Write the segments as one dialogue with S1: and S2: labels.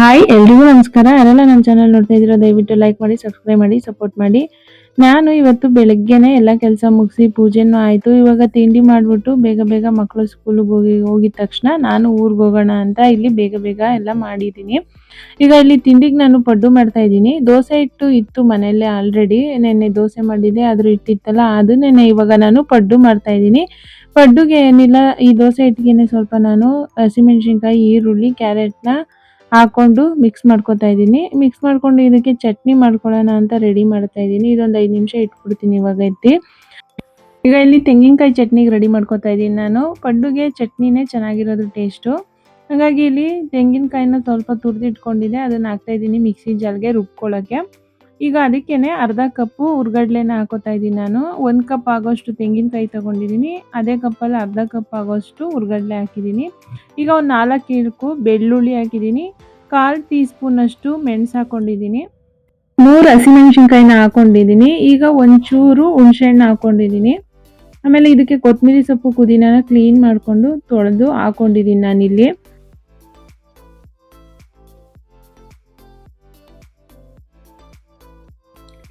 S1: Hi ಎಲ್ರಿಗೂ ನಮಸ್ಕಾರ. ಯಾರೆಲ್ಲ ನನ್ನ ಚಾನಲ್ ನೋಡ್ತಾ ಇದ್ದೀರಾ ದಯವಿಟ್ಟು ಲೈಕ್ ಮಾಡಿ, ಸಬ್ಸ್ಕ್ರೈಬ್ ಮಾಡಿ, ಸಪೋರ್ಟ್ ಮಾಡಿ. ನಾನು ಇವತ್ತು ಬೆಳಗ್ಗೆನೆ ಎಲ್ಲ ಕೆಲಸ ಮುಗಿಸಿ ಪೂಜೆನೂ ಆಯಿತು. ಇವಾಗ ತಿಂಡಿ ಮಾಡಿಬಿಟ್ಟು ಬೇಗ ಬೇಗ ಮಕ್ಕಳು ಸ್ಕೂಲಿಗೆ ಹೋಗಿದ ತಕ್ಷಣ ನಾನು ಊರಿಗೆ ಹೋಗೋಣ ಅಂತ ಇಲ್ಲಿ ಬೇಗ ಬೇಗ ಎಲ್ಲ ಮಾಡಿದ್ದೀನಿ. ಈಗ ಇಲ್ಲಿ ತಿಂಡಿಗೆ ನಾನು ಪಡ್ಡು ಮಾಡ್ತಾ ಇದ್ದೀನಿ. ದೋಸೆ ಹಿಟ್ಟು ಇತ್ತು ಮನೆಯಲ್ಲೇ ಆಲ್ರೆಡಿ. ನೆನ್ನೆ ದೋಸೆ ಮಾಡಿದ್ದೆ, ಅದ್ರ ಹಿಟ್ಟಿತ್ತಲ್ಲ ಅದನ್ನೇ ಇವಾಗ ನಾನು ಪಡ್ಡು ಮಾಡ್ತಾ ಇದ್ದೀನಿ. ಪಡ್ಡುಗೆ ಏನಿಲ್ಲ, ಈ ದೋಸೆ ಹಿಟ್ಟಿಗೆ ಸ್ವಲ್ಪ ನಾನು ಹಸಿಮೆಣಸಿನ್ಕಾಯಿ, ಈರುಳ್ಳಿ, ಕ್ಯಾರೆಟ್ನ ಹಾಕೊಂಡು ಮಿಕ್ಸ್ ಮಾಡ್ಕೊತಾ ಇದ್ದೀನಿ. ಮಿಕ್ಸ್ ಮಾಡ್ಕೊಂಡು ಇದಕ್ಕೆ ಚಟ್ನಿ ಮಾಡ್ಕೊಳ್ಳೋಣ ಅಂತ ರೆಡಿ ಮಾಡ್ತಾ ಇದ್ದೀನಿ. ಇದೊಂದು 5 ನಿಮಿಷ ಇಟ್ಬಿಡ್ತೀನಿ ಇವಾಗ ಎತ್ತಿ. ಈಗ ಇಲ್ಲಿ ತೆಂಗಿನಕಾಯಿ ಚಟ್ನಿಗೆ ರೆಡಿ ಮಾಡ್ಕೊತಾ ಇದ್ದೀನಿ ನಾನು. ಪಡ್ಡುಗೆ ಚಟ್ನಿನೇ ಚೆನ್ನಾಗಿರೋದು ಟೇಸ್ಟು. ಹಾಗಾಗಿ ಇಲ್ಲಿ ತೆಂಗಿನಕಾಯಿನ ಸ್ವಲ್ಪ ತುರಿದಿಟ್ಕೊಂಡಿದ್ದೆ, ಅದನ್ನ ಹಾಕ್ತಾ ಇದ್ದೀನಿ ಮಿಕ್ಸಿ ಜಾರ್ಗೆ ರುಬ್ಕೊಳ್ಳೋಕ್ಕೆ. ಈಗ ಅದಕ್ಕೇನೆ ಅರ್ಧ ಕಪ್ಪು ಹುರ್ಗಡ್ಲೆನ ಹಾಕೋತಾ ಇದ್ದೀನಿ ನಾನು. 1 ಕಪ್ ಆಗೋಷ್ಟು ತೆಂಗಿನಕಾಯಿ ತಗೊಂಡಿದ್ದೀನಿ, ಅದೇ ಕಪ್ಪಲ್ಲಿ ಅರ್ಧ ಕಪ್ ಆಗೋಷ್ಟು ಹುರ್ಗಡ್ಲೆ ಹಾಕಿದ್ದೀನಿ. ಈಗ ಒಂದು 4 ಇಳ್ಕು ಬೆಳ್ಳುಳ್ಳಿ ಹಾಕಿದ್ದೀನಿ, 1/4 ಟೀ ಸ್ಪೂನ್ ಅಷ್ಟು ಮೆಣಸು ಹಾಕೊಂಡಿದ್ದೀನಿ, 3 ಹಸಿಮೆಣಸಿನ್ಕಾಯಿನ ಹಾಕೊಂಡಿದ್ದೀನಿ. ಈಗ ಒಂಚೂರು ಹುಣಸೆಹಣ್ಣು ಹಾಕೊಂಡಿದ್ದೀನಿ. ಆಮೇಲೆ ಇದಕ್ಕೆ ಕೊತ್ತಂಬರಿ ಸೊಪ್ಪು, ಪುದೀನಾನ ಕ್ಲೀನ್ ಮಾಡಿಕೊಂಡು ತೊಳೆದು ಹಾಕೊಂಡಿದ್ದೀನಿ ನಾನಿಲ್ಲಿ.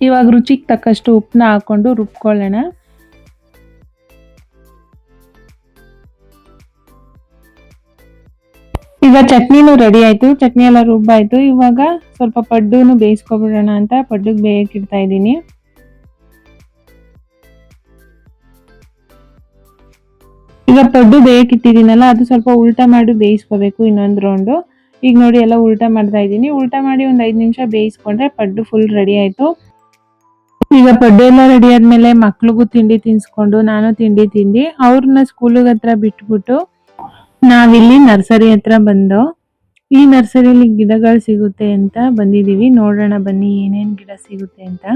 S1: ಇವಾಗ ರುಚಿಗೆ ತಕ್ಕಷ್ಟು ಉಪ್ಪನ್ನ ಹಾಕೊಂಡು ರುಬ್ಕೊಳ್ಳೋಣ. ಈಗ ಚಟ್ನಿನೂ ರೆಡಿ ಆಯ್ತು, ಚಟ್ನಿ ಎಲ್ಲ ರುಬ್ಬಾಯ್ತು. ಇವಾಗ ಸ್ವಲ್ಪ ಪಡ್ಡುನು ಬೇಯಿಸ್ಕೊಬಿಡೋಣ ಅಂತ ಪಡ್ಡುಗೆ ಬೇಯಕ್ಕೆ ಇಡ್ತಾ ಇದ್ದೀನಿ. ಈಗ ಪಡ್ಡು ಬೇಯಕ್ಕೆ ಇಟ್ಟಿದ್ದೀನಲ್ಲ, ಅದು ಸ್ವಲ್ಪ ಉಲ್ಟಾ ಮಾಡಿ ಬೇಯಿಸ್ಕೋಬೇಕು ಇನ್ನೊಂದು ರೌಂಡು. ಈಗ ನೋಡಿ ಎಲ್ಲ ಉಲ್ಟಾ ಮಾಡ್ತಾ ಇದ್ದೀನಿ. ಉಲ್ಟಾ ಮಾಡಿ ಒಂದು 5 ನಿಮಿಷ ಬೇಯಿಸ್ಕೊಂಡ್ರೆ ಪಡ್ಡು ಫುಲ್ ರೆಡಿ ಆಯ್ತು. ಈಗ ಪಡ್ಡು ಎಲ್ಲ ರೆಡಿ ಆದ್ಮೇಲೆ ಮಕ್ಳಿಗೂ ತಿಂಡಿ ತಿನ್ಸ್ಕೊಂಡು ನಾನು ತಿಂಡಿ ತಿಂದು ಅವ್ರನ್ನ ಸ್ಕೂಲಿಗೆ ಹತ್ರ ಬಿಟ್ಬಿಟ್ಟು ನಾವಿಲ್ಲಿ ನರ್ಸರಿ ಹತ್ರ ಬಂದು, ಈ ನರ್ಸರಿಲಿ ಗಿಡಗಳು ಸಿಗುತ್ತೆ ಅಂತ ಬಂದಿದೀವಿ. ನೋಡೋಣ ಬನ್ನಿ ಏನೇನ್ ಗಿಡ ಸಿಗುತ್ತೆ ಅಂತ.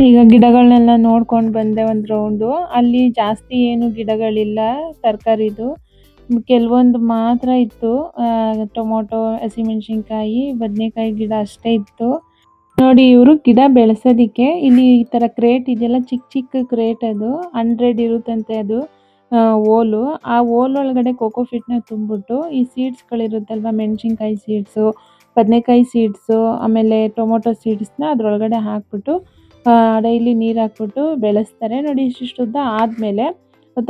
S1: ಈಗ ಗಿಡಗಳನ್ನೆಲ್ಲ ನೋಡ್ಕೊಂಡು ಬಂದೆ ಒಂದು ರೌಂಡು. ಅಲ್ಲಿ ಜಾಸ್ತಿ ಏನು ಗಿಡಗಳಿಲ್ಲ ತರಕಾರಿದು, ಕೆಲವೊಂದು ಮಾತ್ರ ಇತ್ತು. ಟೊಮೊಟೊ, ಹಸಿಮೆಣಸಿನ್ಕಾಯಿ, ಬದನೆಕಾಯಿ ಗಿಡ ಅಷ್ಟೇ ಇತ್ತು. ನೋಡಿ ಇವರು ಗಿಡ ಬೆಳೆಸೋದಿಕ್ಕೆ ಇಲ್ಲಿ ಈ ಥರ ಕ್ರೇಟ್ ಇದೆಯಲ್ಲ, ಚಿಕ್ಕ ಚಿಕ್ಕ ಕ್ರೇಟ್, ಅದು 100 ಇರುತ್ತಂತೆ ಅದು ಓಲು. ಆ ಓಲ್ ಒಳಗಡೆ ಕೋಕೋಫಿಟ್ನ ತುಂಬಿಟ್ಟು ಈ ಸೀಡ್ಸ್ಗಳಿರುತ್ತಲ್ವ, ಮೆಣಸಿನ್ಕಾಯಿ ಸೀಡ್ಸು, ಬದನೆಕಾಯಿ ಸೀಡ್ಸು, ಆಮೇಲೆ ಟೊಮೊಟೊ ಸೀಡ್ಸ್ನ ಅದ್ರೊಳಗಡೆ ಹಾಕ್ಬಿಟ್ಟು ಡೈಲಿ ನೀರು ಹಾಕ್ಬಿಟ್ಟು ಬೆಳೆಸ್ತಾರೆ. ನೋಡಿ ಇಷ್ಟಿಷ್ಟು ಉದ್ದ ಆದಮೇಲೆ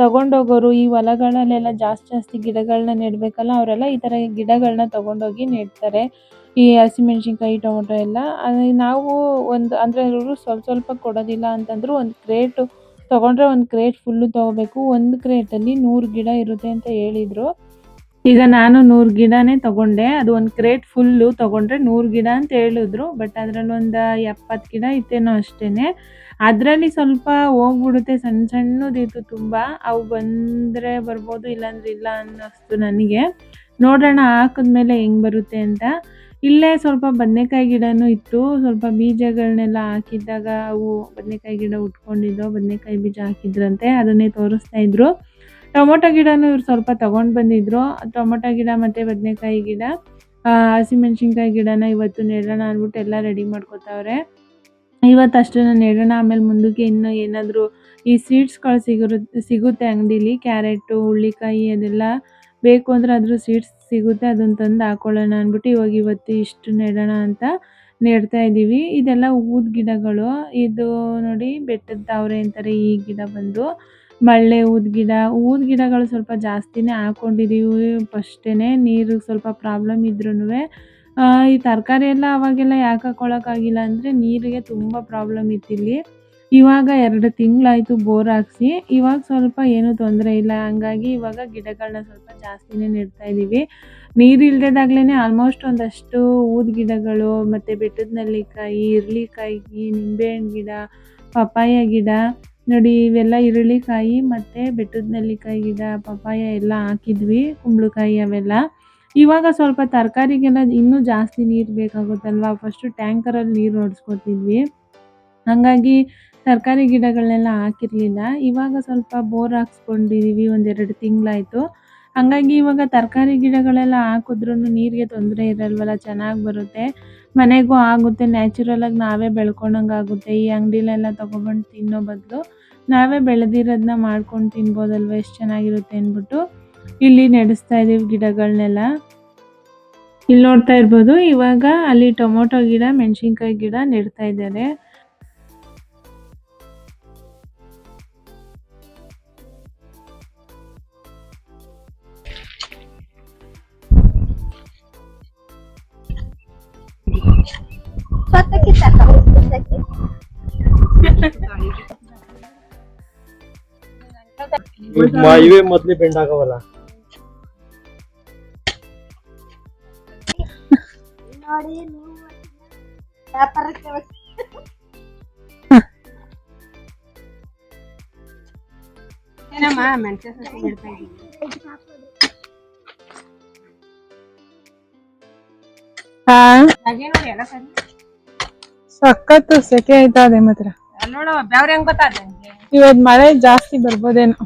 S1: ತಗೊಂಡೋಗೋರು, ಈ ಹೊಲಗಳಲ್ಲೆಲ್ಲ ಜಾಸ್ತಿ ಗಿಡಗಳನ್ನ ನೆಡಬೇಕಲ್ಲ, ಅವರೆಲ್ಲ ಈ ಥರ ಗಿಡಗಳನ್ನ ತಗೊಂಡೋಗಿ ನೆಡ್ತಾರೆ. ಈ ಹಸಿಮೆಣಸಿನ್ಕಾಯಿ, ಟೊಮೊಟೊ ಎಲ್ಲ. ನಾವು ಒಂದು ಅಂದರೆ ಇವರು ಸ್ವಲ್ಪ ಕೊಡೋದಿಲ್ಲ ಅಂತಂದ್ರು, ಒಂದು ಕ್ರೇಟು ತೊಗೊಂಡ್ರೆ ಒಂದು ಕ್ರೇಟ್ ಫುಲ್ಲು ತೊಗೋಬೇಕು. ಒಂದು ಕ್ರೇಟಲ್ಲಿ 100 ಗಿಡ ಇರುತ್ತೆ ಅಂತ ಹೇಳಿದರು. ಈಗ ನಾನು 100 ಗಿಡನೇ ತಗೊಂಡೆ. ಅದು ಒಂದು ಕ್ರೇಟ್ ಫುಲ್ಲು ತಗೊಂಡ್ರೆ 100 ಗಿಡ ಅಂತ ಹೇಳಿದ್ರು. ಬಟ್ ಅದರಲ್ಲಿ ಒಂದು 70 ಗಿಡ ಇತ್ತೇನೋ ಅಷ್ಟೇನೆ. ಅದರಲ್ಲಿ ಸ್ವಲ್ಪ ಹೋಗ್ಬಿಡುತ್ತೆ, ಸಣ್ಣ ಸಣ್ಣದಿತ್ತು ತುಂಬ. ಅವು ಬಂದರೆ ಬರ್ಬೋದು, ಇಲ್ಲಾಂದ್ರೆ ಇಲ್ಲ ಅನ್ನಿಸ್ತು ನನಗೆ. ನೋಡೋಣ ಹಾಕಿದ್ಮೇಲೆ ಹೆಂಗೆ ಬರುತ್ತೆ ಅಂತ. ಇಲ್ಲೇ ಸ್ವಲ್ಪ ಬದನೆಕಾಯಿ ಗಿಡನೂ ಇತ್ತು. ಸ್ವಲ್ಪ ಬೀಜಗಳನ್ನೆಲ್ಲ ಹಾಕಿದ್ದಾಗ ಅವು ಬದನೆಕಾಯಿ ಗಿಡ ಉಟ್ಕೊಂಡಿದ್ದೋ, ಬದನೆಕಾಯಿ ಬೀಜ ಹಾಕಿದ್ರಂತೆ, ಅದನ್ನೇ ತೋರಿಸ್ತಾ ಇದ್ರು. ಟೊಮೊಟೊ ಗಿಡನೂ ಇವ್ರು ಸ್ವಲ್ಪ ತಗೊಂಡು ಬಂದಿದ್ರು. ಟೊಮೊಟೊ ಗಿಡ ಮತ್ತು ಬದನೆಕಾಯಿ ಗಿಡ, ಹಸಿಮೆಣಸಿನ್ಕಾಯಿ ಗಿಡನ ಇವತ್ತು ನೆಡೋಣ ಅಂದ್ಬಿಟ್ಟು ಎಲ್ಲ ರೆಡಿ ಮಾಡ್ಕೊತಾವ್ರೆ. ಇವತ್ತು ಅಷ್ಟನ್ನು ನೆಡೋಣ, ಆಮೇಲೆ ಮುಂದಕ್ಕೆ ಇನ್ನೂ ಏನಾದರೂ ಈ ಸೀಡ್ಸ್ಗಳು ಸಿಗುತ್ತೆ ಅಂಗಡೀಲಿ. ಕ್ಯಾರೆಟು, ಹುಳ್ಳಿಕಾಯಿ ಅದೆಲ್ಲ ಬೇಕು ಅಂದರೆ ಅದ್ರ ಸೀಡ್ಸ್ ಸಿಗುತ್ತೆ, ಅದನ್ನು ತಂದು ಹಾಕೊಳ್ಳೋಣ ಅಂದ್ಬಿಟ್ಟು ಇವತ್ತು ಇಷ್ಟು ನೆಡೋಣ ಅಂತ ನೆಡ್ತಾ ಇದ್ದೀವಿ. ಇದೆಲ್ಲ ಹೂವಿನ ಗಿಡಗಳು. ಇದು ನೋಡಿ ಬೆಟ್ಟದ ತಾವರೆ ಅಂತಾರೆ ಈ ಗಿಡ ಬಂದು. ಮಳ್ಳೆ ಹೂವಿನ ಗಿಡಗಳು ಸ್ವಲ್ಪ ಜಾಸ್ತಿನೇ ಹಾಕ್ಕೊಂಡಿದ್ದೀವಿ. ಫಸ್ಟೇ ನೀರು ಸ್ವಲ್ಪ ಪ್ರಾಬ್ಲಮ್ ಇದ್ರೂ ಈ ತರಕಾರಿ ಎಲ್ಲ ಅವಾಗೆಲ್ಲ ಯಾಕೆ ಹಾಕ್ಕೊಳ್ಳೋಕ್ಕಾಗಿಲ್ಲ ಅಂದರೆ ನೀರಿಗೆ ತುಂಬ ಪ್ರಾಬ್ಲಮ್ ಇತ್ತಿಲ್ಲಿ. ಇವಾಗ 2 ತಿಂಗಳಾಯಿತು ಬೋರ್ ಹಾಕ್ಸಿ, ಇವಾಗ ಸ್ವಲ್ಪ ಏನೂ ತೊಂದರೆ ಇಲ್ಲ. ಹಂಗಾಗಿ ಇವಾಗ ಗಿಡಗಳನ್ನ ಸ್ವಲ್ಪ ಜಾಸ್ತಿನೇ ನೆಡ್ತಾ ಇದ್ದೀವಿ. ನೀರು ಇಲ್ದಿದ್ದಾಗಲೇ ಆಲ್ಮೋಸ್ಟ್ ಒಂದಷ್ಟು ಹೂವಿನ ಗಿಡಗಳು, ಮತ್ತು ಬೆಟ್ಟದ ನೆಲ್ಲಿಕಾಯಿ, ಇರ್ಲಿಕಾಯಿ, ನಿಂಬೆಹಣ್ಣು ಗಿಡ, ಪಪ್ಪಾಯ ಗಿಡ, ನೋಡಿ ಇವೆಲ್ಲ ಇರಳಿಕಾಯಿ ಮತ್ತು ಬೆಟ್ಟದ ನೆಲ್ಲಿಕಾಯಿ ಗಿಡ, ಪಪ್ಪಾಯ ಎಲ್ಲ ಹಾಕಿದ್ವಿ, ಕುಂಬಳಕಾಯಿ ಅವೆಲ್ಲ. ಇವಾಗ ಸ್ವಲ್ಪ ತರಕಾರಿಗೆಲ್ಲ ಇನ್ನೂ ಜಾಸ್ತಿ ನೀರು ಬೇಕಾಗುತ್ತಲ್ವ, ಫಸ್ಟು ಟ್ಯಾಂಕರಲ್ಲಿ ನೀರು ಹೊಡೆಸ್ಕೊತಿದ್ವಿ. ಹಾಗಾಗಿ ತರಕಾರಿ ಗಿಡಗಳನ್ನೆಲ್ಲ ಹಾಕಿರ್ಲಿಲ್ಲ. ಇವಾಗ ಸ್ವಲ್ಪ ಬೋರ್ ಹಾಕ್ಸ್ಕೊಂಡಿದೀವಿ, ಒಂದೆರಡು ತಿಂಗಳಾಯ್ತು. ಹಂಗಾಗಿ ಇವಾಗ ತರಕಾರಿ ಗಿಡಗಳೆಲ್ಲ ಹಾಕಿದ್ರುನು ನೀರಿಗೆ ತೊಂದರೆ ಇರಲ್ವಲ್ಲ, ಚೆನ್ನಾಗಿ ಬರುತ್ತೆ. ಮನೆಗೂ ಆಗುತ್ತೆ, ನ್ಯಾಚುರಲ್ ಆಗಿ ನಾವೇ ಬೆಳ್ಕೊಂಡಂಗಾಗುತ್ತೆ. ಈ ಅಂಗಡಿಲೆಲ್ಲ ತಗೊಬಂದು ತಿನ್ನೋ ಬದಲು ನಾವೇ ಬೆಳೆದಿರೋದನ್ನ ಮಾಡ್ಕೊಂಡು ತಿನ್ಬೋದಲ್ವ, ಎಷ್ಟು ಚೆನ್ನಾಗಿರುತ್ತೆ ಅಂದ್ಬಿಟ್ಟು ಇಲ್ಲಿ ನಡೆಸ್ತಾ ಇದೀವಿ ಗಿಡಗಳನ್ನೆಲ್ಲ. ಇಲ್ಲಿ ನೋಡ್ತಾ ಇರ್ಬೋದು, ಇವಾಗ ಅಲ್ಲಿ ಟೊಮೊಟೊ ಗಿಡ, ಮೆಣಸಿನ್ಕಾಯಿ ಗಿಡ ನೆಡ್ತಾ ಇದ್ದಾರೆ.
S2: ಇವೇ ಮೊದ್ಲು ಬೆಂಡ್ ಆಗವಲ್ಲ
S3: ನೋಡಿ ನೀವು ವ್ಯಾಪಾರಕ್ಕೆ ಏನಮ್ಮ ಮೆಣಸೆ ಸಸಿ ಬಿಡ್ತಾ ಇದ್ದೀನಿ.
S1: ಸಖತ್ತು ಸೆಕೆ ಆಯ್ತದೆ ಮಾತ್ರ.
S3: ನೋಡವ ಬ್ಯಾವ್ರ ಹೆಂಗ್ ಗೊತ್ತಾದ
S1: ಇವತ್ ಮಳೆ ಜಾಸ್ತಿ ಬರ್ಬೋದೇನೋ.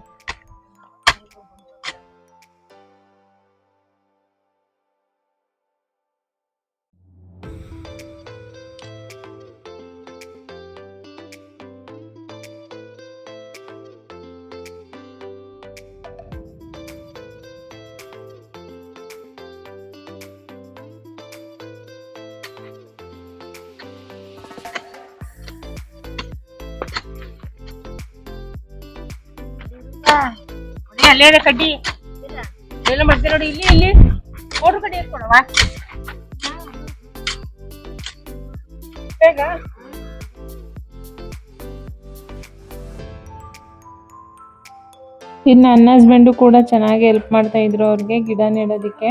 S3: ಅಲ್ಲೇ ಕಡ್ಡಿ ಎಲ್ಲ ಮಾಡ್ತೀವಿ ನೋಡಿ. ಇಲ್ಲಿ ಇಲ್ಲಿ ನೋಡ್ರು ಕಡ್ಡಿ ಇಟ್ಕೊಡವ ಬೇಗ.
S1: ಇನ್ನು ನನ್ನ ಹಸ್ಬೆಂಡು ಕೂಡ ಚೆನ್ನಾಗಿ ಹೆಲ್ಪ್ ಮಾಡ್ತಾ ಇದ್ರು ಅವ್ರಿಗೆ ಗಿಡ ನೆಡೋದಕ್ಕೆ.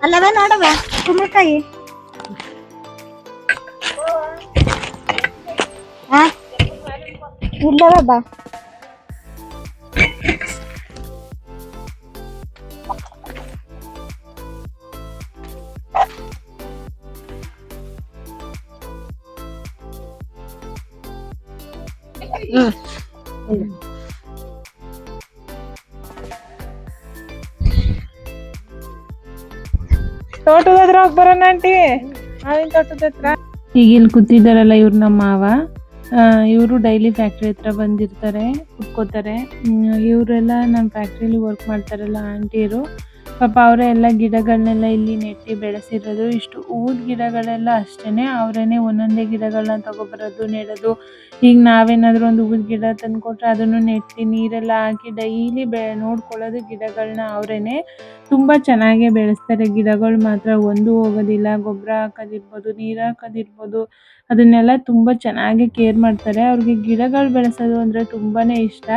S3: ಅಲ್ಲವೇ ನೋಡವ ಕುಂಬಳಕಾಯಿ ಇಲ್ಲವ ಬಾ.
S1: ತೋಟದ ಹತ್ರ ಹೋಗಿ ಬರೋಣ ಆಂಟಿ, ಮಾವಿನ ತೋಟದ ಹತ್ರ. ಈಗ ಇಲ್ಲಿ ಕೂತಿದ್ದಾರಲ್ಲ ಇವ್ರು ನಮ್ಮ ಮಾವ. ಇವರು ಡೈಲಿ ಫ್ಯಾಕ್ಟ್ರಿ ಹತ್ರ ಬಂದಿರ್ತಾರೆ, ಕುತ್ಕೋತಾರೆ. ಇವರೆಲ್ಲ ನಮ್ಮ ಫ್ಯಾಕ್ಟ್ರಿಲಿ ವರ್ಕ್ ಮಾಡ್ತಾರಲ್ಲ ಆಂಟಿಯರು, ಪಾಪ ಅವರೇ ಎಲ್ಲ ಗಿಡಗಳನ್ನೆಲ್ಲ ಇಲ್ಲಿ ನೆಟ್ಟಿ ಬೆಳೆಸಿರೋದು. ಇಷ್ಟು ಹೂವಿನ ಗಿಡಗಳೆಲ್ಲ ಅಷ್ಟೇನೆ, ಅವರೇನೆ ಒಂದೊಂದೇ ಗಿಡಗಳನ್ನ ತಗೊಬರೋದು, ನೆಡೋದು. ಈಗ ನಾವೇನಾದ್ರೂ ಒಂದು ಹೂವಿನ ಗಿಡ ತಂದ್ಕೊಟ್ರೆ ಅದನ್ನು ನೆಟ್ಟಿ ನೀರೆಲ್ಲ ಹಾಕಿ ಡೈಲಿ ನೋಡ್ಕೊಳ್ಳೋದು ಗಿಡಗಳನ್ನ ಅವರೇನೆ. ತುಂಬ ಚೆನ್ನಾಗೇ ಬೆಳೆಸ್ತಾರೆ ಗಿಡಗಳು ಮಾತ್ರ, ಒಂದು ಹೋಗೋದಿಲ್ಲ. ಗೊಬ್ಬರ ಹಾಕೋದಿರ್ಬೋದು, ನೀರು ಹಾಕೋದಿರ್ಬೋದು, ಅದನ್ನೆಲ್ಲ ತುಂಬ ಚೆನ್ನಾಗಿ ಕೇರ್ ಮಾಡ್ತಾರೆ. ಅವ್ರಿಗೆ ಗಿಡಗಳು ಬೆಳೆಸೋದು ಅಂದರೆ ತುಂಬಾ ಇಷ್ಟ.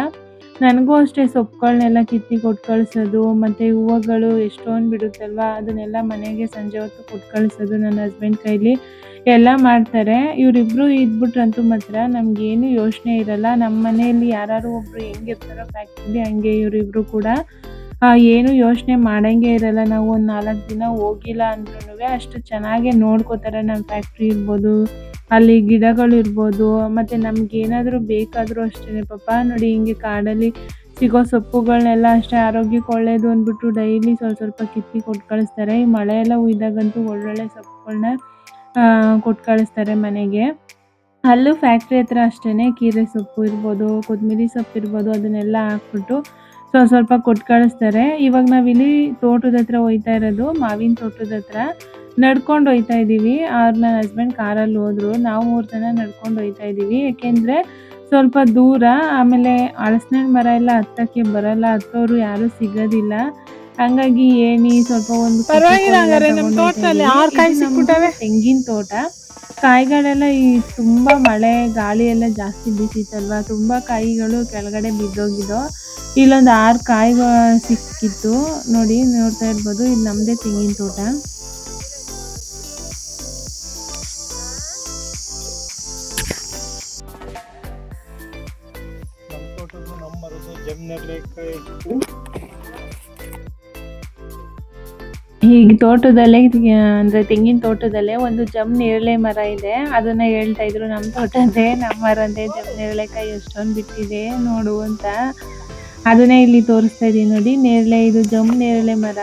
S1: ನನಗೂ ಅಷ್ಟೇ, ಸೊಪ್ಪುಗಳನ್ನೆಲ್ಲ ಕಿತ್ತಿ ಕೊಟ್ಟು ಕಳಿಸೋದು, ಮತ್ತು ಹೂವುಗಳು ಎಷ್ಟೊಂದು ಬಿಡುತ್ತಲ್ವ, ಅದನ್ನೆಲ್ಲ ಮನೆಗೆ ಸಂಜೆ ಹೊತ್ತು ಕೊಟ್ಟು ಕಳಿಸೋದು ನನ್ನ ಹಸ್ಬೆಂಡ್ ಕೈಲಿ ಎಲ್ಲ ಮಾಡ್ತಾರೆ. ಇವರಿಬ್ಬರು ಇದ್ಬಿಟ್ರಂತೂ ಮಾತ್ರ ನಮಗೇನು ಯೋಚನೆ ಇರಲ್ಲ. ನಮ್ಮ ಮನೆಯಲ್ಲಿ ಯಾರು ಒಬ್ಬರು ಹೆಂಗಿರ್ತಾರೋ ಫ್ಯಾಕ್ಟ್ರಿಲಿ, ಹಂಗೆ ಇವರಿಬ್ಬರು ಕೂಡ ಏನು ಯೋಚನೆ ಮಾಡೋಂಗೆ ಇರಲ್ಲ. ನಾವು ಒಂದು 4 ದಿನ ಹೋಗಿಲ್ಲ ಅಂದ್ರೂ ಅಷ್ಟು ಚೆನ್ನಾಗೇ ನೋಡ್ಕೋತಾರೆ. ನಮ್ಮ ಫ್ಯಾಕ್ಟ್ರಿ ಇರ್ಬೋದು, ಅಲ್ಲಿ ಗಿಡಗಳು ಇರ್ಬೋದು, ಮತ್ತು ನಮಗೇನಾದರೂ ಬೇಕಾದರೂ ಅಷ್ಟೇ. ಪಾಪ ನೋಡಿ, ಹಿಂಗೆ ಕಾಡಲ್ಲಿ ಸಿಗೋ ಸೊಪ್ಪುಗಳನ್ನೆಲ್ಲ ಅಷ್ಟೇ ಆರೋಗ್ಯಕ್ಕೆ ಒಳ್ಳೆಯದು ಅಂದ್ಬಿಟ್ಟು ಡೈಲಿ ಸ್ವಲ್ಪ ಕಿತ್ತಿ ಕೊಟ್ಟು ಕಳಿಸ್ತಾರೆ. ಈ ಮಳೆ ಎಲ್ಲ ಹುಯ್ದಾಗಂತೂ ಒಳ್ಳೊಳ್ಳೆ ಸೊಪ್ಪುಗಳನ್ನ ಕೊಟ್ಟು ಕಳಿಸ್ತಾರೆ ಮನೆಗೆ. ಅಲ್ಲೂ ಫ್ಯಾಕ್ಟ್ರಿ ಹತ್ರ ಅಷ್ಟೇ ಕೀರೆ ಸೊಪ್ಪು ಇರ್ಬೋದು, ಕೊತ್ತಂಬರಿ ಸೊಪ್ಪು ಇರ್ಬೋದು, ಅದನ್ನೆಲ್ಲ ಹಾಕ್ಬಿಟ್ಟು ಸ್ವಲ್ಪ ಕೊಟ್ಟು ಕಳಿಸ್ತಾರೆ. ಇವಾಗ ನಾವಿಲ್ಲಿ ತೋಟದ ಹತ್ರ ಹೋಯ್ತಾ ಇರೋದು, ಮಾವಿನ ತೋಟದ ಹತ್ರ ನಡ್ಕೊಂಡು ಹೋಯ್ತಾ ಇದ್ದೀವಿ. ನನ್ನ ಹಸ್ಬೆಂಡ್ ಕಾರಲ್ಲಿ ಹೋದ್ರು, ನಾವು 3 ಜನ ನಡ್ಕೊಂಡು ಹೋಯ್ತಾ ಇದ್ದೀವಿ. ಯಾಕೆಂದರೆ ಸ್ವಲ್ಪ ದೂರ, ಆಮೇಲೆ ಹಲಸಿನ ಮರ ಎಲ್ಲ ಹತ್ತಕ್ಕೆ ಬರಲ್ಲ, ಹತ್ತೋರು ಯಾರೂ ಸಿಗೋದಿಲ್ಲ. ಹಂಗಾಗಿ ಏಣಿ ಸ್ವಲ್ಪ ಒಂದು ತೆಂಗಿನ ತೋಟ. ಕಾಯಿಗಳೆಲ್ಲ ಈ ತುಂಬ ಮಳೆ ಗಾಳಿ ಎಲ್ಲ ಜಾಸ್ತಿ ಬೀಸಿತ್ತಲ್ವ, ತುಂಬ ಕಾಯಿಗಳು ಕೆಳಗಡೆ ಬಿದ್ದೋಗಿದ್ದು. ಇಲ್ಲೊಂದು 6 ಕಾಯಿಗಳು ಸಿಕ್ಕಿತ್ತು ನೋಡಿ, ನೋಡ್ತಾ ಇರ್ಬೋದು. ಇದು ನಮ್ಮದೇ ತೆಂಗಿನ ತೋಟ.
S2: ನಮ್ಮ ತೋಟದ್ದು ನಮ್ಮ ಮರದ್ದು ಜಮ್ನೆರಳೆಕಾಯಿ.
S1: ಈಗ ತೋಟದಲ್ಲೇ ಅಂದರೆ ತೆಂಗಿನ ತೋಟದಲ್ಲೇ ಒಂದು ಜಮ್ ನೇರಳೆ ಮರ ಇದೆ. ಅದನ್ನ ಹೇಳ್ತಾ ಇದ್ರು ನಮ್ಮ ತೋಟದ್ದೇ, ನಮ್ಮ ಮರದ್ದೇ ಜಮ್ ನೇರಳೆಕಾಯಿ ಎಷ್ಟೊಂದು ಬಿಟ್ಟಿದೆ ನೋಡು ಅಂತ. ಅದನ್ನೇ ಇಲ್ಲಿ ತೋರಿಸ್ತಾ ಇದೀನಿ ನೋಡಿ. ನೇರಳೆ, ಇದು ಜಮ್ ನೇರಳೆ ಮರ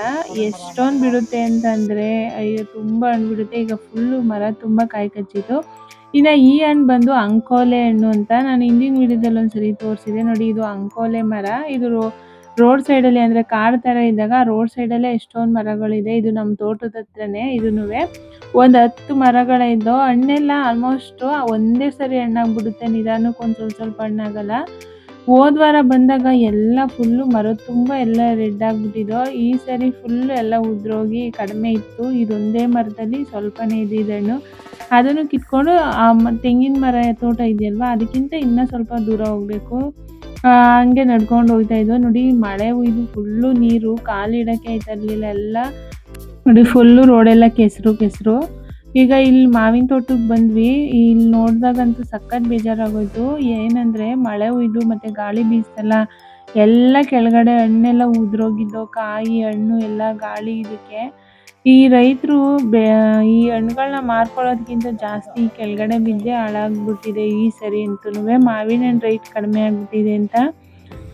S1: ಎಷ್ಟೊಂದು ಬಿಡುತ್ತೆ ಅಂತಂದ್ರೆ ಅಯ್ಯೋ ತುಂಬ ಹಣ್ಣು ಬಿಡುತ್ತೆ. ಈಗ ಫುಲ್ಲು ಮರ ತುಂಬ ಕಾಯಿ ಕಚ್ಚಿತ್ತು. ಇನ್ನು ಈ ಹಣ್ಣು ಬಂದು ಅಂಕೋಲೆ ಹಣ್ಣು ಅಂತ ನಾನು ಹಿಂದಿನ ವಿಡಿಯೋದಲ್ಲಿ ಒಂದ್ಸರಿ ತೋರಿಸಿದೆ ನೋಡಿ. ಇದು ಅಂಕೋಲೆ ಮರ. ಇದು ರೋಡ್ ಸೈಡಲ್ಲಿ ಅಂದರೆ ಕಾಡು ಥರ ಇದ್ದಾಗ ರೋಡ್ ಸೈಡಲ್ಲೇ ಎಷ್ಟೊಂದು ಮರಗಳಿದೆ. ಇದು ನಮ್ಮ ತೋಟದ ಹತ್ರನೇ. ಇದೂನುವೆ ಒಂದು 10 ಮರಗಳಿದ್ದು ಹಣ್ಣೆಲ್ಲ ಆಲ್ಮೋಸ್ಟ್ ಒಂದೇ ಸರಿ ಹಣ್ಣಾಗ್ಬಿಡುತ್ತೆ. ನಿಧಾನಕ್ಕೆ ಒಂದು ಸ್ವಲ್ಪ ಹಣ್ಣಾಗಲ್ಲ. ಹೋದ ವಾರ ಬಂದಾಗ ಎಲ್ಲ ಫುಲ್ಲು ಮರದ ತುಂಬ ಎಲ್ಲ ರೆಡ್ ಆಗಿಬಿಟ್ಟಿದ್ದು. ಈ ಸರಿ ಫುಲ್ಲು ಎಲ್ಲ ಉದ್ರೋಗಿ ಕಡಿಮೆ ಇತ್ತು. ಇದೊಂದೇ ಮರದಲ್ಲಿ ಸ್ವಲ್ಪನೇ ಇದೆ ಹಣ್ಣು. ಅದನ್ನು ಕಿತ್ಕೊಂಡು ತೆಂಗಿನ ಮರ ತೋಟ ಇದೆಯಲ್ವ, ಅದಕ್ಕಿಂತ ಇನ್ನೂ ಸ್ವಲ್ಪ ದೂರ ಹೋಗಬೇಕು. ಹಂಗೆ ನಡ್ಕೊಂಡು ಹೋಗ್ತಾ ಇದ್ವು ನೋಡಿ. ಮಳೆ ಹುಯ್ದು ಫುಲ್ಲು ನೀರು, ಕಾಲಿಡೋಕ್ಕೆ ಆಯ್ತಾ ಇರಲಿಲ್ಲ. ಎಲ್ಲ ನೋಡಿ ಫುಲ್ಲು ರೋಡೆಲ್ಲ ಕೆಸರು. ಈಗ ಇಲ್ಲಿ ಮಾವಿನ ತೋಟಕ್ಕೆ ಬಂದ್ವಿ. ಇಲ್ಲಿ ನೋಡಿದಾಗಂತೂ ಸಖತ್ ಬೇಜಾರಾಗೋಯ್ತು. ಏನಂದರೆ ಮಳೆ ಹುಯ್ದು ಮತ್ತು ಗಾಳಿ ಬೀಸ್ತಲ್ಲ, ಎಲ್ಲ ಕೆಳಗಡೆ ಹಣ್ಣೆಲ್ಲ ಉದ್ರೋಗಿದ್ದು, ಕಾಯಿ ಹಣ್ಣು ಎಲ್ಲ ಗಾಳಿ ಇದಕ್ಕೆ. ಈ ರೈತರು ಈ ಹಣ್ಣುಗಳನ್ನ ಮಾರ್ಕೊಳ್ಳೋದಕ್ಕಿಂತ ಜಾಸ್ತಿ ಕೆಳಗಡೆ ಬಿದ್ದೇ ಹಾಳಾಗ್ಬಿಟ್ಟಿದೆ ಈ ಸರಿ ಅಂತೂ. ಮಾವಿನ ಹಣ್ಣು ರೇಟ್ ಕಡಿಮೆ ಆಗಿಬಿಟ್ಟಿದೆ ಅಂತ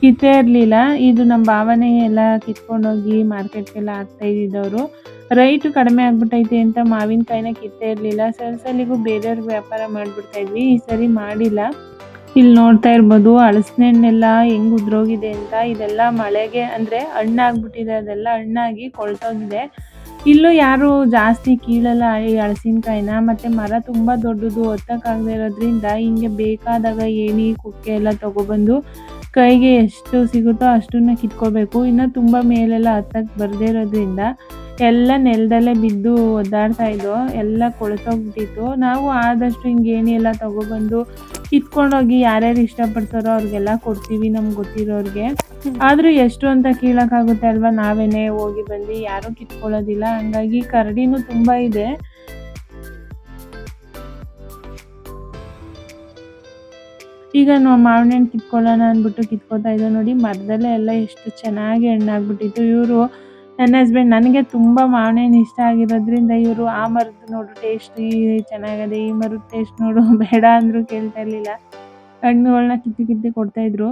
S1: ಕಿತ್ತೇ ಇರಲಿಲ್ಲ. ಇದು ನಮ್ಮ ಭಾವನೆ ಎಲ್ಲ ಕಿತ್ಕೊಂಡೋಗಿ ಮಾರ್ಕೆಟ್ಗೆಲ್ಲ ಹಾಕ್ತಾ ಇದ್ದಿದ್ದವರು. ರೈಟು ಕಡಿಮೆ ಆಗ್ಬಿಟ್ಟೈತೆ ಅಂತ ಮಾವಿನಕಾಯಿನ ಕಿತ್ತೇ ಇರಲಿಲ್ಲ. ಸಲಿಗೂ ಬೇರೆಯವ್ರಿಗೆ ವ್ಯಾಪಾರ ಮಾಡಿಬಿಡ್ತಾ ಇದ್ವಿ. ಈ ಸರಿ ಮಾಡಿಲ್ಲ. ಇಲ್ಲಿ ನೋಡ್ತಾ ಇರ್ಬೋದು ಹಲಸಿನ ಹಣ್ಣೆಲ್ಲ ಹೆಂಗೆ ಉದ್ರೋಗಿದೆ ಅಂತ. ಇದೆಲ್ಲ ಮಳೆಗೆ ಅಂದರೆ ಹಣ್ಣಾಗ್ಬಿಟ್ಟಿದೆ, ಅದೆಲ್ಲ ಹಣ್ಣಾಗಿ ಕೊಳ್ತೋಗಿದೆ. ಇಲ್ಲೂ ಯಾರು ಜಾಸ್ತಿ ಕೀಳಲ್ಲ ಈ ಹಲಸಿನಕಾಯಿನ. ಮತ್ತು ಮರ ತುಂಬ ದೊಡ್ಡದು, ಹೊತ್ತಕ್ಕಾಗದೇ ಇರೋದ್ರಿಂದ ಹಿಂಗೆ ಬೇಕಾದಾಗ ಏಣಿ ಕುಕ್ಕೆ ಎಲ್ಲ ತೊಗೊಬಂದು ಕೈಗೆ ಎಷ್ಟು ಸಿಗುತ್ತೋ ಅಷ್ಟನ್ನ ಕಿತ್ಕೋಬೇಕು. ಇನ್ನು ತುಂಬ ಮೇಲೆಲ್ಲ ಹತ್ತಕ್ಕೆ ಬರದೇ ಇರೋದ್ರಿಂದ ಎಲ್ಲ ನೆಲದಲ್ಲೇ ಬಿದ್ದು ಒದ್ದಾಡ್ತಾ ಇದ್ದೋ, ಎಲ್ಲ ಕೊಳ್ತೋಗ್ಬಿಟ್ಟಿತ್ತು. ನಾವು ಆದಷ್ಟು ಹಿಂಗೆ ಏಣಿ ಎಲ್ಲ ತೊಗೊಬಂದು ಕಿತ್ಕೊಂಡೋಗಿ ಯಾರ್ಯಾರು ಇಷ್ಟಪಡ್ತಾರೋ ಅವ್ರಿಗೆಲ್ಲ ಕೊಡ್ತೀವಿ, ನಮ್ಗೆ ಗೊತ್ತಿರೋರಿಗೆ. ಆದರೂ ಎಷ್ಟು ಅಂತ ಕೀಳೋಕ್ಕಾಗುತ್ತೆ ಅಲ್ವಾ, ನಾವೇನೇ ಹೋಗಿ ಬಂದು ಯಾರೂ ಕಿತ್ಕೊಳ್ಳೋದಿಲ್ಲ. ಹಂಗಾಗಿ ಕರಡಿನೂ ತುಂಬ ಇದೆ. ಈಗ ನಾವು ಮಾವಿನ ಹಣ್ಣು ಕಿತ್ಕೊಳ್ಳೋಣ ಅಂದ್ಬಿಟ್ಟು ಕಿತ್ಕೋತಾ ಇದ್ದೋ ನೋಡಿ. ಮರದಲ್ಲೇ ಎಲ್ಲ ಎಷ್ಟು ಚೆನ್ನಾಗಿ ಹಣ್ಣಾಗ್ಬಿಟ್ಟಿತ್ತು. ಇವರು ನನ್ನ ಹಸ್ಬೆಂಡ್, ನನಗೆ ತುಂಬ ಮಾವಿನ ಹಣ್ಣು ಇಷ್ಟ ಆಗಿರೋದ್ರಿಂದ ಇವರು ಆ ಮರದ್ದು ನೋಡು ಟೇಸ್ಟ್ ಚೆನ್ನಾಗದೆ, ಈ ಮರದ ಟೇಸ್ಟ್ ನೋಡು ಬೇಡ ಅಂದರೂ ಕೇಳ್ತಾ ಇರಲಿಲ್ಲ. ಹಣ್ಣುಗಳನ್ನ ಕಿತ್ತಿ ಕೊಡ್ತಾಯಿದ್ರು.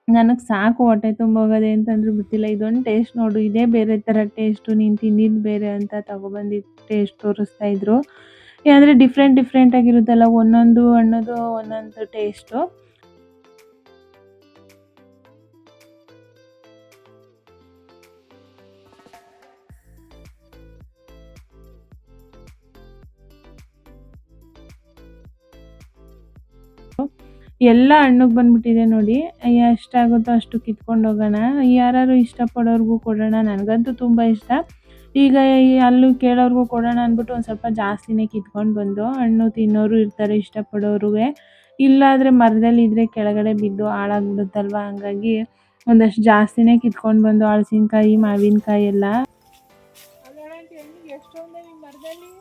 S1: ನನಗೆ ಸಾಕು ಹೊಟ್ಟೆ ತುಂಬ ಹೋಗೋದೆ ಅಂತಂದ್ರೂ ಬಿಟ್ಟಿಲ್ಲ. ಇದೊಂದು ಟೇಸ್ಟ್ ನೋಡು, ಇದೇ ಬೇರೆ ಥರ ಟೇಸ್ಟು, ನೀನು ತಿಂದಿದ್ದು ಬೇರೆ ಅಂತ ತೊಗೊಬಂದಿದ್ದು ಟೇಸ್ಟ್ ತೋರಿಸ್ತಾಯಿದ್ರು. ಅಂದರೆ ಡಿಫ್ರೆಂಟ್ ಆಗಿರುತ್ತಲ್ಲ, ಒಂದೊಂದು ಹಣ್ಣದು ಒಂದೊಂದು ಟೇಸ್ಟು. ಎಲ್ಲ ಹಣ್ಣಿಗೆ ಬಂದ್ಬಿಟ್ಟಿದೆ ನೋಡಿ. ಎಷ್ಟಾಗುತ್ತೋ ಅಷ್ಟು ಕಿತ್ಕೊಂಡು ಹೋಗೋಣ, ಯಾರು ಇಷ್ಟಪಡೋರ್ಗೂ ಕೊಡೋಣ. ನನಗಂತೂ ತುಂಬ ಇಷ್ಟ. ಈಗ ಅಲ್ಲೂ ಕೇಳೋರ್ಗೂ ಕೊಡೋಣ ಅಂದ್ಬಿಟ್ಟು ಒಂದು ಸ್ವಲ್ಪ ಜಾಸ್ತಿನೇ ಕಿತ್ಕೊಂಡು ಬಂದು. ಹಣ್ಣು ತಿನ್ನೋರು ಇರ್ತಾರೆ ಇಷ್ಟಪಡೋರು. ಇಲ್ಲಾದರೆ ಮರದಲ್ಲಿ ಇದ್ದರೆ ಕೆಳಗಡೆ ಬಿದ್ದು ಹಾಳಾಗ್ಬಿಡುತ್ತಲ್ವ, ಹಂಗಾಗಿ ಒಂದಷ್ಟು ಜಾಸ್ತಿನೇ ಕಿತ್ಕೊಂಡು ಬಂದು ಹಲಸಿನಕಾಯಿ ಮಾವಿನಕಾಯಿ ಎಲ್ಲ. ಎಷ್ಟೊಂದೇ ನಿಮ್ಮ ಮರದಲ್ಲಿ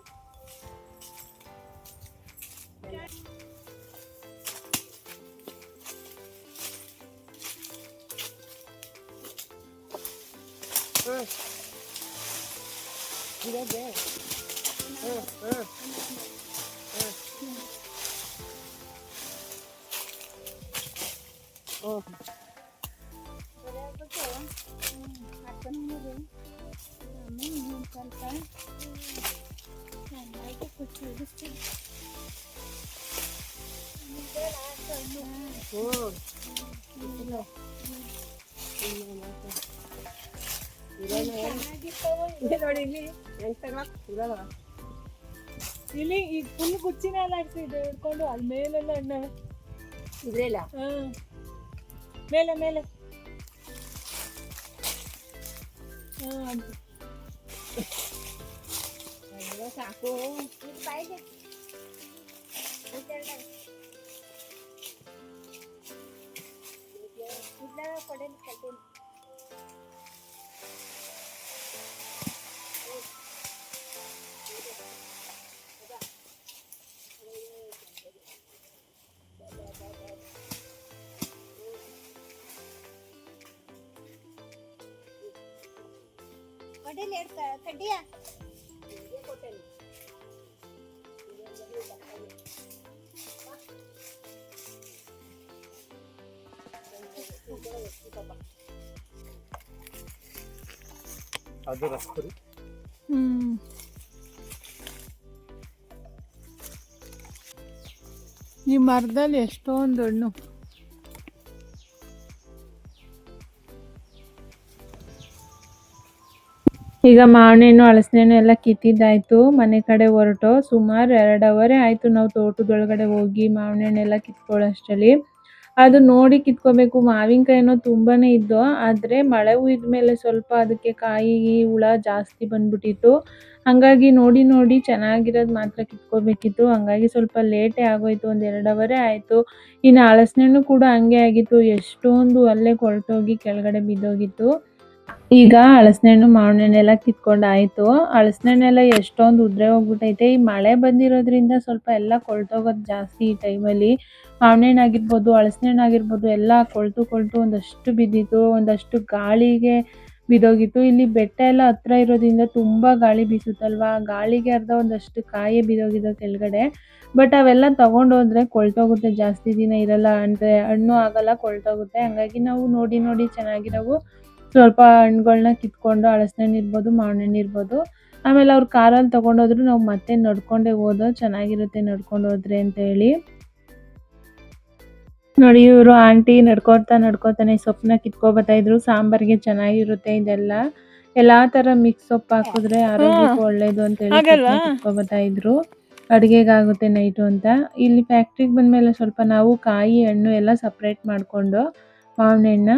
S1: ಇಲ್ಲಿ ಈಗ ಫುಲ್ ಗುಚ್ಚಿನ ಎಲ್ಲ ಆಗ್ತಿದೆ ಹಿಡ್ಕೊಂಡು ಅಲ್ಲಿ ಮೇಲೆಲ್ಲ ಹಣ್ಣು ಇದ್ರೆಲ್ಲ ಮೇಲೆ ಸಾಕು
S4: ಕಡ್ಡಿಯ
S2: ಅದು ರಸ್ಪುರಿ.
S1: ಈ ಮರದಲ್ಲಿ ಎಷ್ಟೊಂದು ಹಣ್ಣು. ಈಗ ಮಾವಿನಹಣ್ಣು ಹಲಸಿನಹಣ್ಣು ಎಲ್ಲ ಕಿತ್ತಿದ್ದಾಯ್ತು. ಮನೆ ಕಡೆ ಹೊರಟು ಸುಮಾರು 2 ಅವರ್ ಆಯ್ತು ನಾವು ತೋಟದೊಳಗಡೆ ಹೋಗಿ ಮಾವಿನಹಣ್ಣೆಲ್ಲ ಕಿತ್ಕೊಳ್ಳೋಷ್ಟರಲ್ಲಿ. ಅದು ನೋಡಿ ಕಿತ್ಕೋಬೇಕು. ಮಾವಿನಕಾಯಿನೂ ತುಂಬಾನೇ ಇದ್ದು, ಆದರೆ ಮಳೆ ಹುಯ್ದ ಮೇಲೆ ಸ್ವಲ್ಪ ಅದಕ್ಕೆ ಕಾಯಿ ಹುಳ ಜಾಸ್ತಿ ಬಂದ್ಬಿಟ್ಟಿತ್ತು. ಹಂಗಾಗಿ ನೋಡಿ ಚೆನ್ನಾಗಿರೋದು ಮಾತ್ರ ಕಿತ್ಕೋಬೇಕಿತ್ತು. ಹಂಗಾಗಿ ಸ್ವಲ್ಪ ಲೇಟೇ ಆಗೋಯ್ತು. 1-2 ಅವರೇ ಆಯಿತು. ಇನ್ನು ಹಲಸಿನಹಣ್ಣು ಕೂಡ ಹಂಗೆ ಆಗಿತ್ತು. ಎಷ್ಟೊಂದು ಅಲ್ಲೇ ಕೊಳ್ತೋಗಿ ಕೆಳಗಡೆ ಬಿದ್ದೋಗಿತ್ತು. ಈಗ ಹಲಸಿನಹಣ್ಣು ಮಾವಿನಹಣ್ಣೆಲ್ಲ ಕಿತ್ಕೊಂಡಾಯ್ತು. ಹಲಸಿನಹಣ್ಣೆಲ್ಲ ಎಷ್ಟೊಂದು ಉದುರೇ ಹೋಗ್ಬಿಟ್ಟೈತೆ. ಈ ಮಳೆ ಬಂದಿರೋದ್ರಿಂದ ಸ್ವಲ್ಪ ಎಲ್ಲ ಕೊಳ್ತೋಗೋದು ಜಾಸ್ತಿ ಈ ಟೈಮಲ್ಲಿ. ಮಾವಿನಹಣ್ಣು ಆಗಿರ್ಬೋದು, ಹಲಸಿನಹಣ್ಣು ಆಗಿರ್ಬೋದು ಎಲ್ಲ ಕೊಳ್ತು ಒಂದಷ್ಟು ಬಿದ್ದಿತ್ತು. ಒಂದಷ್ಟು ಗಾಳಿಗೆ ಬಿದ್ದೋಗಿತ್ತು. ಇಲ್ಲಿ ಬೆಟ್ಟ ಎಲ್ಲ ಹತ್ರ ಇರೋದ್ರಿಂದ ತುಂಬ ಗಾಳಿ ಬೀಸುತ್ತಲ್ವಾ, ಗಾಳಿಗೆ ಒಂದಷ್ಟು ಕಾಯಿ ಬಿದ್ದೋಗಿದ್ದು ಕೆಳಗಡೆ. ಬಟ್ ಅವೆಲ್ಲ ತಗೊಂಡೋದ್ರೆ ಕೊಳ್ತೋಗುತ್ತೆ, ಜಾಸ್ತಿ ದಿನ ಇರಲ್ಲ, ಅಂದರೆ ಹಣ್ಣು ಆಗಲ್ಲ, ಕೊಳ್ತೋಗುತ್ತೆ. ಹಂಗಾಗಿ ನಾವು ನೋಡಿ ಚೆನ್ನಾಗಿರೋವು ಸ್ವಲ್ಪ ಹಣ್ಣುಗಳ್ನ ಕಿತ್ಕೊಂಡು, ಹಲಸಿನಹಣ್ಣು ಇರ್ಬೋದು, ಮಾವಿನಹಣ್ಣು ಇರ್ಬೋದು, ಆಮೇಲೆ ಅವ್ರು ಕಾರಲ್ಲಿ ತೊಗೊಂಡೋದ್ರು ನಾವು ಮತ್ತೆ ನಡ್ಕೊಂಡೇ ಹೋದೋ ಚೆನ್ನಾಗಿರುತ್ತೆ ನಡ್ಕೊಂಡು ಹೋದ್ರೆ ಅಂತ ಹೇಳಿ. ನೋಡಿ ಇವರು ಆಂಟಿ ನಡ್ಕೋತಾನೆ ಸೊಪ್ಪನ್ನ ಕಿತ್ಕೊಬತ್ತಾ ಇದ್ರು. ಸಾಂಬಾರಿಗೆ ಚೆನ್ನಾಗಿರುತ್ತೆ ಇದೆಲ್ಲ. ಎಲ್ಲಾ ತರ ಮಿಕ್ಸ್ ಸೊಪ್ಪು ಹಾಕಿದ್ರೆ ಆರೋಗ್ಯಕ್ಕೂ ಒಳ್ಳೇದು ಅಂತ ಹೇಳಿ ಕಿತ್ಕೊಬತ್ತಾ ಇದ್ರು. ಅಡುಗೆಗಾಗುತ್ತೆ ನೈಟು ಅಂತ. ಇಲ್ಲಿ ಫ್ಯಾಕ್ಟ್ರಿಗೆ ಬಂದಮೇಲೆ ಸ್ವಲ್ಪ ನಾವು ಕಾಯಿ ಹಣ್ಣು ಎಲ್ಲ ಸಪ್ರೇಟ್ ಮಾಡಿಕೊಂಡು ಮಾವಿನ ಹಣ್ಣು